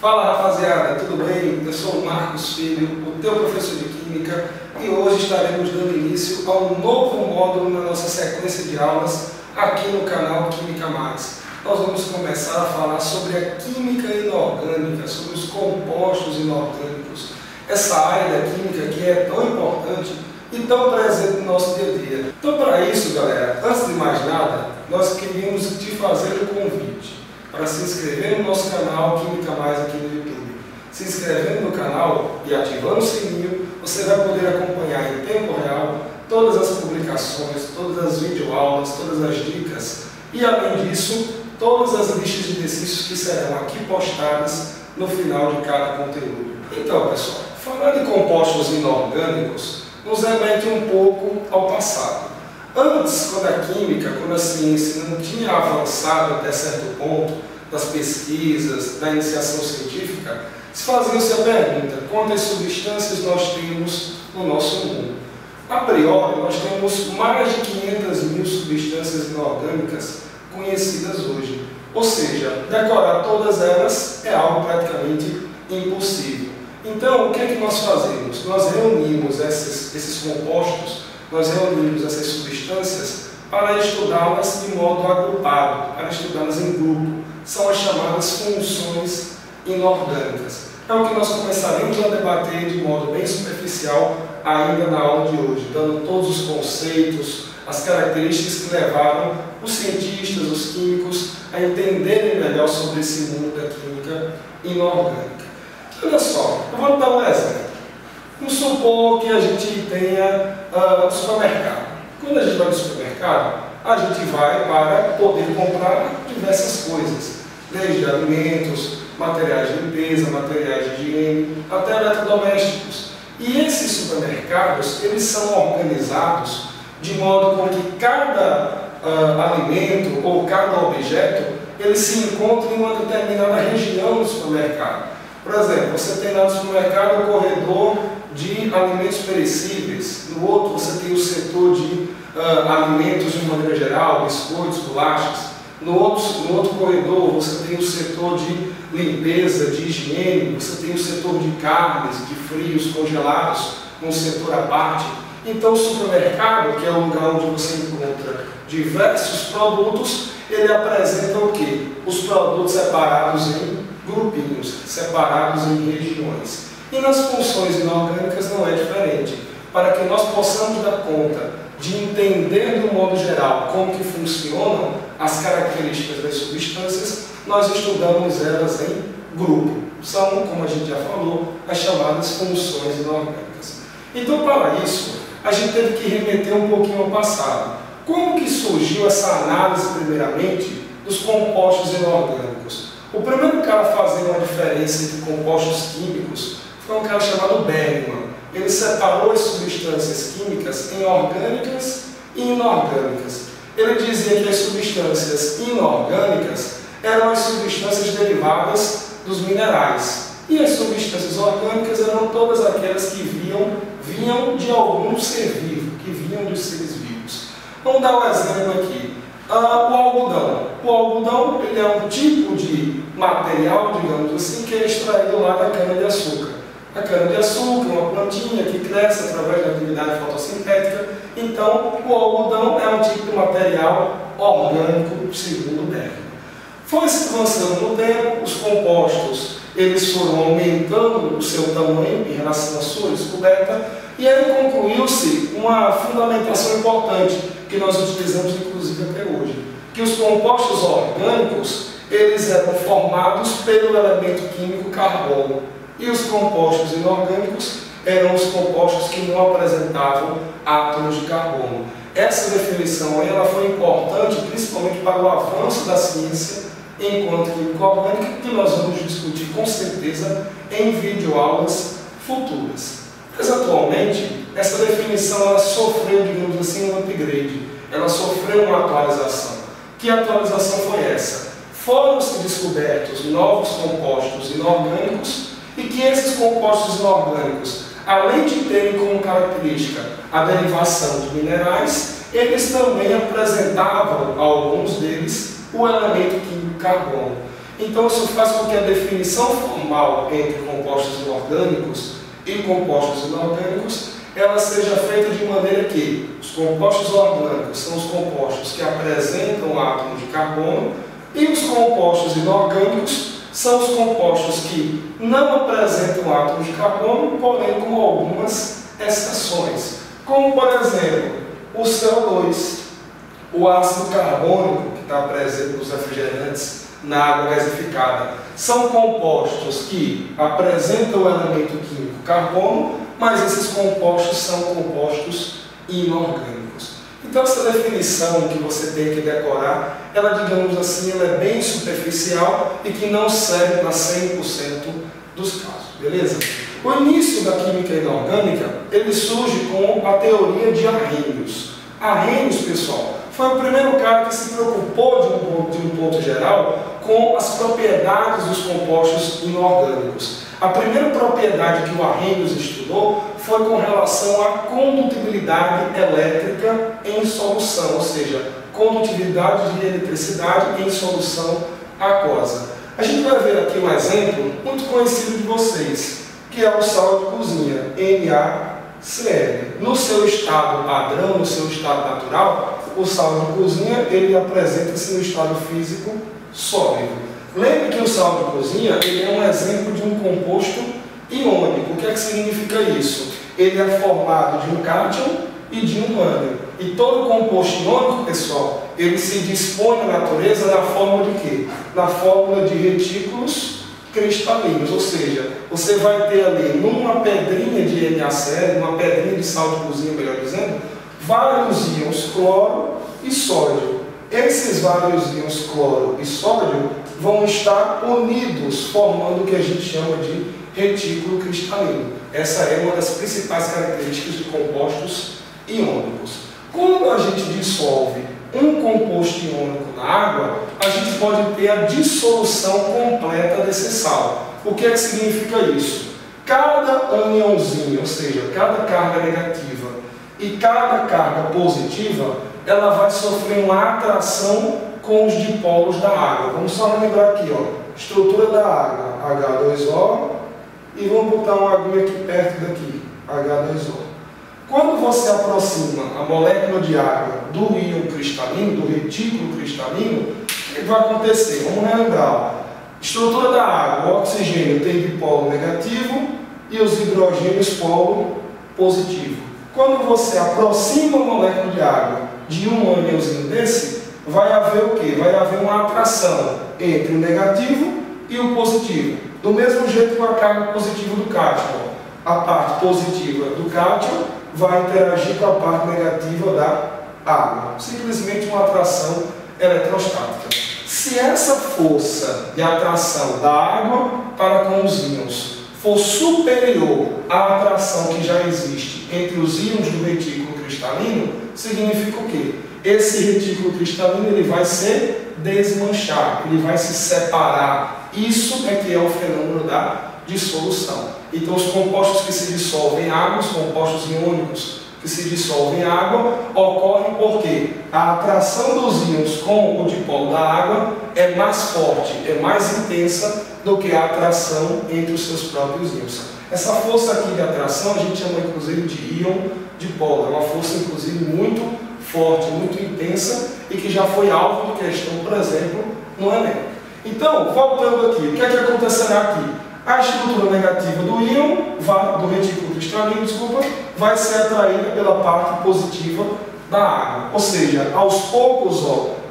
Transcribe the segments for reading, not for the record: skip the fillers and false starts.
Fala rapaziada, tudo bem? Eu sou o Marcos Filho, o teu professor de Química, e hoje estaremos dando início a um novo módulo na nossa sequência de aulas aqui no canal Química Mais. Nós vamos começar a falar sobre a química inorgânica, sobre os compostos inorgânicos, essa área da química que é tão importante e tão presente no nosso dia a dia. Então, para isso, galera, antes de mais nada, nós queríamos te fazer um convite para se inscrever no nosso canal Química Mais aqui no YouTube. Se inscrevendo no canal e ativando o sininho, você vai poder acompanhar em tempo real todas as publicações, todas as videoaulas, todas as dicas e, além disso, todas as listas de exercícios que serão aqui postadas no final de cada conteúdo. Então, pessoal, falar de compostos inorgânicos nos remete um pouco ao passado. Antes, quando a química, quando a ciência não tinha avançado até certo ponto das pesquisas, da iniciação científica, se fazia-se a pergunta: quantas substâncias nós temos no nosso mundo? A priori, nós temos mais de 500 mil substâncias inorgânicas conhecidas hoje. Ou seja, decorar todas elas é algo praticamente impossível. Então, o que é que nós fazemos? Nós reunimos esses compostos, nós reunimos essas substâncias para estudá-las de modo agrupado, para estudá-las em grupo. São as chamadas funções inorgânicas. É o que nós começaremos a debater de modo bem superficial ainda na aula de hoje, dando todos os conceitos, as características que levaram os cientistas, os químicos, a entenderem melhor sobre esse mundo da química inorgânica. Olha só, eu vou dar um exemplo. Vamos supor que a gente tenha um supermercado. Quando a gente vai no supermercado, a gente vai para poder comprar diversas coisas, desde alimentos, materiais de limpeza, materiais de higiene, até eletrodomésticos. E esses supermercados, eles são organizados de modo com que cada alimento ou cada objeto, ele se encontre em uma determinada região do supermercado. Por exemplo, você tem lá no supermercado o corredor de alimentos perecíveis, no outro você tem o setor de alimentos de maneira geral, biscoitos, bolachas, no outro corredor você tem o setor de limpeza, de higiene, você tem o setor de carnes, de frios, congelados, num setor à parte. Então o supermercado, que é o lugar onde você encontra diversos produtos, ele apresenta o quê? Os produtos separados em grupinhos, separados em regiões. E nas funções inorgânicas não é diferente. Para que nós possamos dar conta de entender de um modo geral como que funcionam as características das substâncias, nós estudamos elas em grupo. São, como a gente já falou, as chamadas funções inorgânicas. Então, para isso, a gente teve que remeter um pouquinho ao passado. Como que surgiu essa análise, primeiramente, dos compostos inorgânicos? O primeiro cara a fazer uma diferença entre compostos químicos foi um cara chamado Bergman. Ele separou as substâncias químicas em orgânicas e inorgânicas. Ele dizia que as substâncias inorgânicas eram as substâncias derivadas dos minerais. E as substâncias orgânicas eram todas aquelas que vinham de algum ser vivo, que vinham dos seres vivos. Vamos dar um exemplo aqui. O algodão. O algodão ele é um tipo de material, digamos assim, que é extraído lá da cana-de-açúcar. A cana-de-açúcar é uma plantinha que cresce através da atividade fotossintética. Então, o algodão é um tipo de material orgânico, segundo Bergman. Foi-se avançando no tempo, os compostos eles foram aumentando o seu tamanho em relação à sua descoberta, e aí concluiu-se uma fundamentação importante que nós utilizamos inclusive até hoje, que os compostos orgânicos eles eram formados pelo elemento químico carbono, e os compostos inorgânicos eram os compostos que não apresentavam átomos de carbono. Essa definição ela foi importante principalmente para o avanço da ciência enquanto química orgânica, que nós vamos discutir com certeza em videoaulas futuras. Mas atualmente, essa definição ela sofreu, digamos assim, um upgrade, ela sofreu uma atualização. Que atualização foi essa? Foram-se descobertos novos compostos inorgânicos e que esses compostos inorgânicos, além de terem como característica a derivação de minerais, eles também apresentavam, alguns deles, o elemento químico carbono. Então isso faz com que a definição formal entre compostos inorgânicos e compostos inorgânicos ela seja feita de maneira que os compostos orgânicos são os compostos que apresentam átomos de carbono e os compostos inorgânicos são os compostos que não apresentam átomos de carbono, porém com algumas exceções, como por exemplo o CO2, o ácido carbônico que está presente nos refrigerantes, na água gasificada. São compostos que apresentam o elemento químico carbono, mas esses compostos são compostos inorgânicos. Então essa definição que você tem que decorar, ela, digamos assim, ela é bem superficial e que não serve para 100% dos casos, beleza? O início da química inorgânica, ele surge com a teoria de Arrhenius. Arrhenius, pessoal, foi o primeiro cara que se preocupou de um ponto geral com as propriedades dos compostos inorgânicos. A primeira propriedade que o Arrhenius estudou foi com relação à condutibilidade elétrica em solução, ou seja, condutibilidade de eletricidade em solução aquosa. A gente vai ver aqui um exemplo muito conhecido de vocês, que é o sal de cozinha, NaCl. No seu estado padrão, no seu estado natural, o sal de cozinha ele apresenta-se no estado físico sólido. Lembre que o sal de cozinha ele é um exemplo de um composto iônico. O que é que significa isso? Ele é formado de um cátion e de um ânion. E todo composto iônico, pessoal, ele se dispõe na natureza na forma de quê? Na fórmula de retículos cristalinos. Ou seja, você vai ter ali numa pedrinha de NaCl, numa pedrinha de sal de cozinha, melhor dizendo, vários íons cloro e sódio. Esses vários íons cloro e sódio vão estar unidos, formando o que a gente chama de retículo cristalino. Essa é uma das principais características de compostos iônicos. Quando a gente dissolve um composto iônico na água, a gente pode ter a dissolução completa desse sal. O que é que significa isso? Cada ânionzinho, ou seja, cada carga negativa e cada carga positiva, ela vai sofrer uma atração com os dipolos da água. Vamos só lembrar aqui, ó, estrutura da água, H2O, e vamos botar uma aguinha aqui perto daqui, H2O. Quando você aproxima a molécula de água do íon cristalino, do retículo cristalino, o que vai acontecer? Vamos relembrar. Estrutura da água, o oxigênio tem dipolo negativo e os hidrogênios polo positivo. Quando você aproxima a molécula de água de um ânionzinho desse, vai haver o quê? Vai haver uma atração entre o negativo e o positivo. Do mesmo jeito com a carga positiva do cátion. A parte positiva do cátion vai interagir com a parte negativa da água. Simplesmente uma atração eletrostática. Se essa força de atração da água para com os íons for superior à atração que já existe entre os íons do retículo cristalino, significa o quê? Esse retículo cristalino ele vai se desmanchar, ele vai se separar. Isso é que é o fenômeno da dissolução. Então os compostos que se dissolvem em água, os compostos iônicos que se dissolvem em água, ocorrem porque a atração dos íons com o dipolo da água é mais forte, é mais intensa do que a atração entre os seus próprios íons. Essa força aqui de atração a gente chama inclusive de íon dipolo, é uma força inclusive muito forte, muito intensa e que já foi alvo de questão, por exemplo, no Enem. Então, voltando aqui, o que é que acontecerá aqui? A estrutura negativa do íon, do retículo cristalino, vai ser atraída pela parte positiva da água. Ou seja, aos poucos,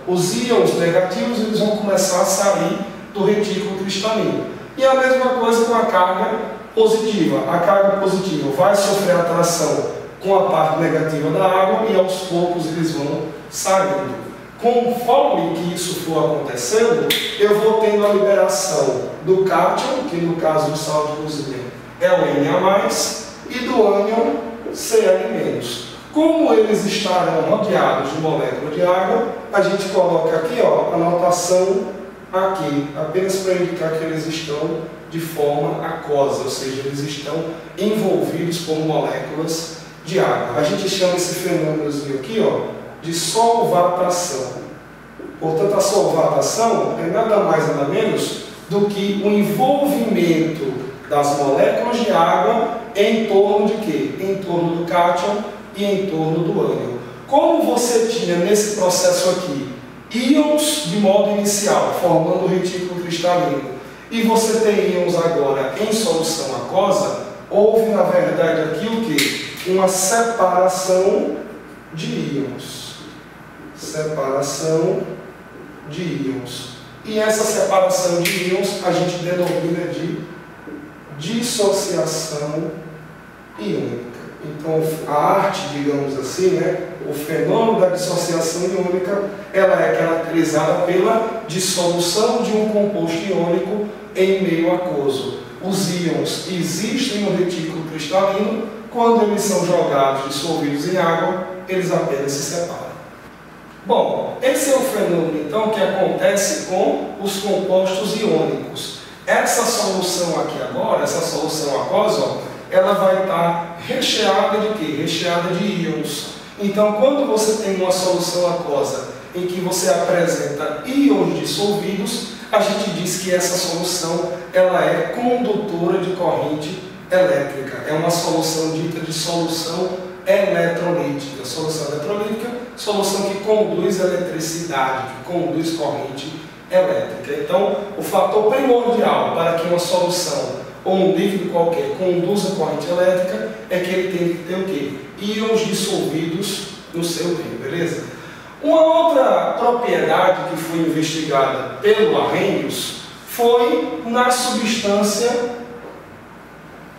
os íons negativos eles vão começar a sair do retículo cristalino. E a mesma coisa com a carga positiva. A carga positiva vai sofrer atração com a parte negativa da água e aos poucos eles vão saindo. Conforme que isso for acontecendo, eu vou tendo a liberação do cátion, que no caso do sal de cozinha é o Na+, e do ânion Cl-. Como eles estarão rodeados de molécula de água, a gente coloca aqui a notação aqui, apenas para indicar que eles estão de forma aquosa, ou seja, eles estão envolvidos por moléculas de água. A gente chama esse fenômenozinho aqui de solvatação. Portanto, a solvatação é nada mais nada menos do que o envolvimento das moléculas de água em torno de quê? Em torno do cátion e em torno do ânion. Como você tinha nesse processo aqui íons de modo inicial, formando o retículo cristalino, e você tem íons agora em solução aquosa, houve na verdade aqui o quê? Uma separação de íons. Separação de íons. E essa separação de íons a gente denomina de dissociação iônica. Então, a arte, digamos assim, né, o fenômeno da dissociação iônica, ela é caracterizada pela dissolução de um composto iônico em meio aquoso. Os íons existem no retículo cristalino, quando eles são jogados, dissolvidos em água, eles apenas se separam. Bom, esse é o fenômeno, então, que acontece com os compostos iônicos. Essa solução aqui agora, essa solução aquosa, ó, ela vai estar recheada de quê? Recheada de íons. Então, quando você tem uma solução aquosa em que você apresenta íons dissolvidos, a gente diz que essa solução ela é condutora de corrente elétrica. É uma solução dita de solução eletrolítica. Solução eletrolítica, solução que conduz eletricidade, que conduz corrente elétrica. Então, o fator primordial para que uma solução ou um líquido qualquer conduza corrente elétrica é que ele tem que ter o quê? Íons dissolvidos no seu meio, beleza? Uma outra propriedade que foi investigada pelo Arrhenius foi na substância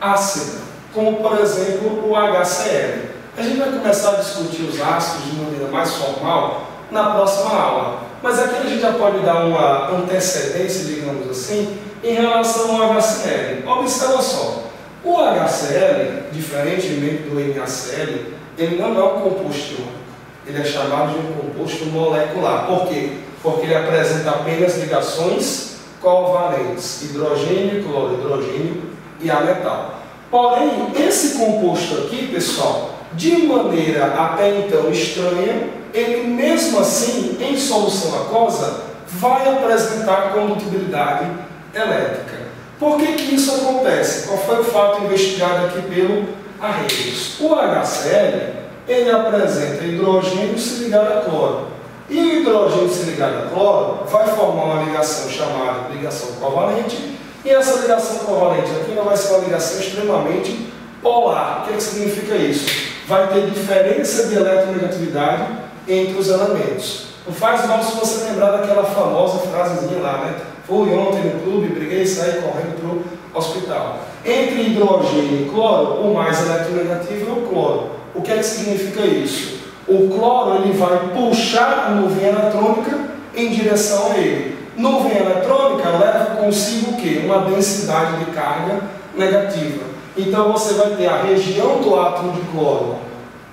ácida, como por exemplo o HCl. A gente vai começar a discutir os ácidos de maneira mais formal na próxima aula, mas aqui a gente já pode dar uma antecedência, digamos assim, em relação ao HCl. Observa só, o HCl, diferentemente do NaCl, ele não é um composto iônico, ele é chamado de um composto molecular. Por quê? Porque ele apresenta apenas ligações covalentes, hidrogênio e cloro, hidrogênio e a metal. Porém, esse composto aqui, pessoal, de maneira até então estranha, ele mesmo assim, em solução aquosa, vai apresentar condutibilidade elétrica. Por que que isso acontece? Qual foi o fato investigado aqui pelo Arrhenius? O HCl, ele apresenta hidrogênio se ligado a cloro. E o hidrogênio se ligado a cloro vai formar uma ligação chamada ligação covalente, e essa ligação covalente aqui não vai ser uma ligação extremamente polar. O que significa isso? Vai ter diferença de eletronegatividade entre os elementos. Não faz mal se você lembrar daquela famosa frasezinha lá, né? Fui ontem no clube, briguei e saí correndo para o hospital. Entre hidrogênio e cloro, o mais eletronegativo é o cloro. O que é que significa isso? O cloro ele vai puxar a nuvem eletrônica em direção a ele. Nuvem eletrônica leva consigo o quê? Uma densidade de carga negativa. Então você vai ter a região do átomo de cloro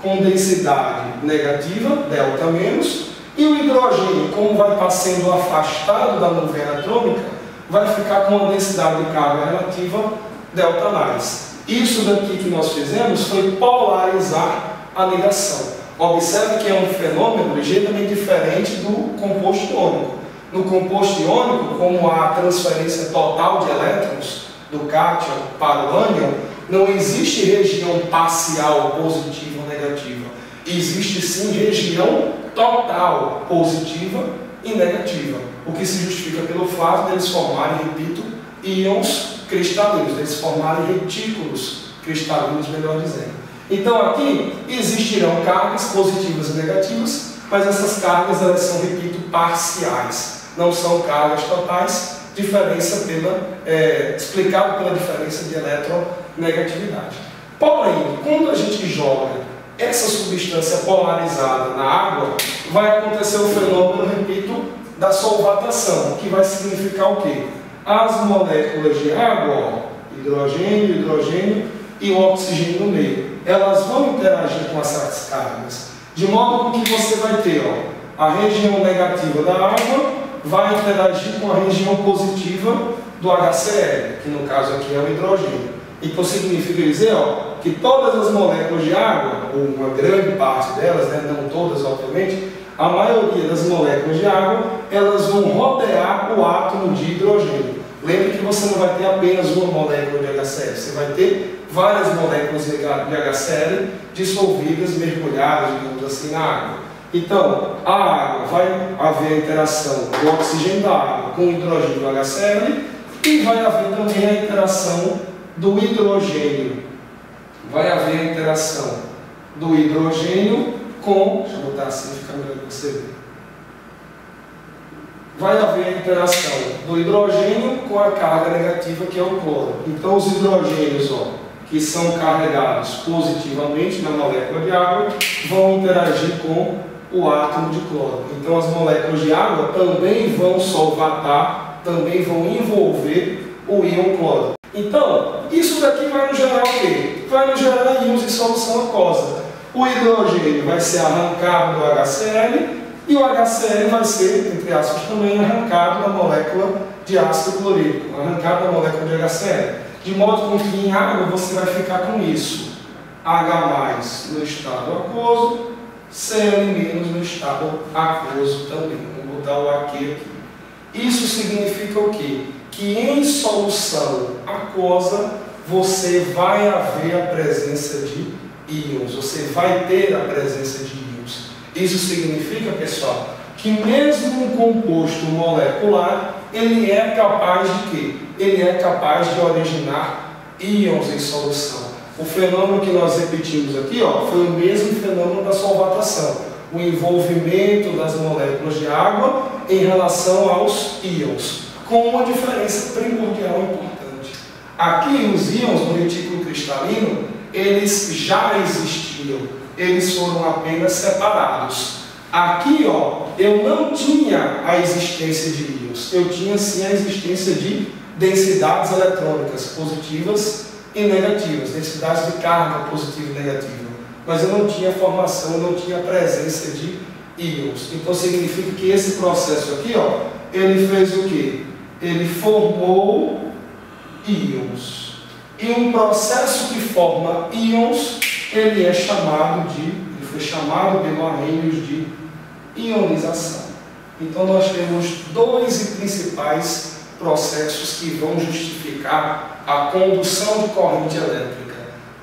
com densidade negativa, delta menos, e o hidrogênio, como vai estar sendo afastado da nuvem eletrônica, vai ficar com uma densidade de carga relativa, delta mais. Isso daqui que nós fizemos foi polarizar a ligação. Observe que é um fenômeno ligeiramente diferente do composto iônico. No composto iônico, como há a transferência total de elétrons do cátion para o ânion, não existe região parcial positiva ou negativa. Existe sim região total positiva e negativa, o que se justifica pelo fato de eles formarem, repito, íons cristalinos, de eles formarem retículos cristalinos, melhor dizendo. Então aqui existirão cargas positivas e negativas, mas essas cargas elas são, repito, parciais, não são cargas totais, explicado pela diferença de eletronegatividade. Porém, quando a gente joga essa substância polarizada na água, vai acontecer o fenômeno, repito, da solvatação, que vai significar o quê? As moléculas de água, ó, hidrogênio, hidrogênio e o oxigênio no meio, elas vão interagir com essas cargas, de modo que você vai ter, ó, a região negativa da água vai interagir com a região positiva do HCl, que no caso aqui é o hidrogênio. Então significa dizer, ó, que todas as moléculas de água, ou uma grande parte delas, né, não todas obviamente, a maioria das moléculas de água, elas vão rodear o átomo de hidrogênio. Lembre que você não vai ter apenas uma molécula de HCl, você vai ter várias moléculas de HCl dissolvidas, mergulhadas, digamos assim, na água. Então, a água vai haver a interação do oxigênio da água com o hidrogênio do HCl e vai haver também a interação do hidrogênio. Vai haver a interação do hidrogênio com... Deixa eu botar assim, fica melhor para você ver. Vai haver a interação do hidrogênio com a carga negativa, que é o cloro. Então, os hidrogênios, que são carregados positivamente na molécula de água, vão interagir com o átomo de cloro. Então, as moléculas de água também vão solvatar, também vão envolver o íon cloro. Então, isso daqui vai nos gerar o quê? Vai nos gerar íons em solução aquosa. O hidrogênio vai ser arrancado do HCl e o HCl vai ser, entre aspas, também arrancado da molécula de ácido clorídrico, arrancado da molécula de HCl. De modo com que em água você vai ficar com isso. H+ no estado aquoso, Cl- no estado aquoso também. Vou botar o aqui. Isso significa o quê? Que em solução aquosa você vai haver a presença de íons, você vai ter a presença de íons. Isso significa, pessoal, que mesmo um composto molecular, ele é capaz de quê? Ele é capaz de originar íons em solução. O fenômeno que nós repetimos aqui, foi o mesmo fenômeno da solvatação. O envolvimento das moléculas de água em relação aos íons, com uma diferença primordial importante. Aqui, os íons no retículo cristalino, eles já existiam, eles foram apenas separados. Aqui, eu não tinha a existência de íons, eu tinha sim a existência de densidades eletrônicas positivas e negativas, densidades de carga positiva e negativa. Mas eu não tinha formação, eu não tinha presença de íons. Então significa que esse processo aqui, ele fez o quê? Ele formou íons. E um processo que forma íons, ele foi chamado pelo Arrhenius de ionização. Então nós temos dois principais processos que vão justificar a condução de corrente elétrica,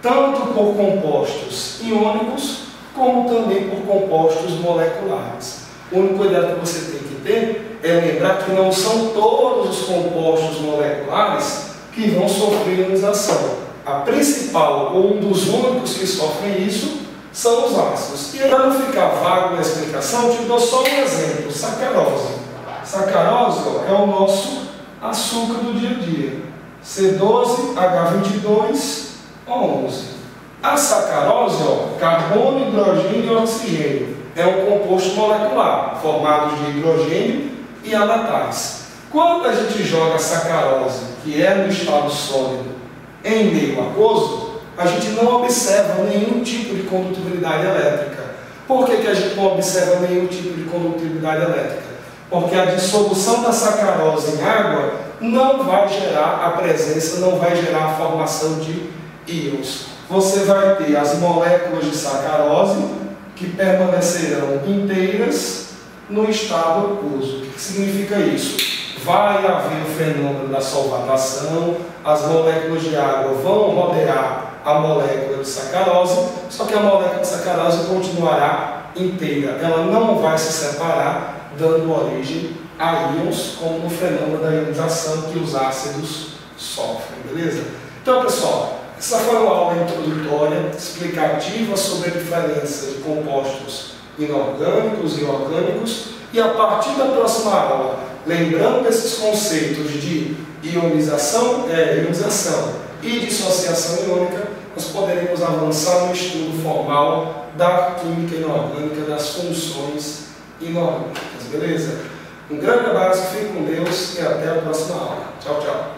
tanto por compostos iônicos, como também por compostos moleculares. O único cuidado que você tem que ter é lembrar que não são todos os compostos moleculares que vão sofrer ionização. A principal, ou um dos únicos que sofrem isso, são os ácidos. E para não ficar vago na explicação, te dou só um exemplo: sacarose. Sacarose é o nosso açúcar do dia a dia. C12H22O11. A sacarose, carbono, hidrogênio e oxigênio, é um composto molecular formado de hidrogênio e adatais. Quando a gente joga a sacarose, que é no estado sólido, em meio aquoso, a gente não observa nenhum tipo de condutibilidade elétrica. Por que a gente não observa nenhum tipo de condutibilidade elétrica? Porque a dissolução da sacarose em água não vai gerar a presença, não vai gerar a formação de íons. Você vai ter as moléculas de sacarose que permanecerão inteiras no estado aquoso. O que significa isso? Vai haver o fenômeno da solvatação, as moléculas de água vão rodear a molécula de sacarose, só que a molécula de sacarose continuará inteira, ela não vai se separar, dando origem a íons, como no fenômeno da ionização que os ácidos sofrem, beleza? Então, pessoal, essa foi uma aula introdutória, explicativa sobre a diferença de compostos inorgânicos e orgânicos, e a partir da próxima aula, lembrando esses conceitos de ionização e dissociação iônica, nós poderemos avançar no estudo formal da química inorgânica, das funções inorgânicas, beleza? Um grande abraço, fique com Deus e até a próxima aula. Tchau, tchau.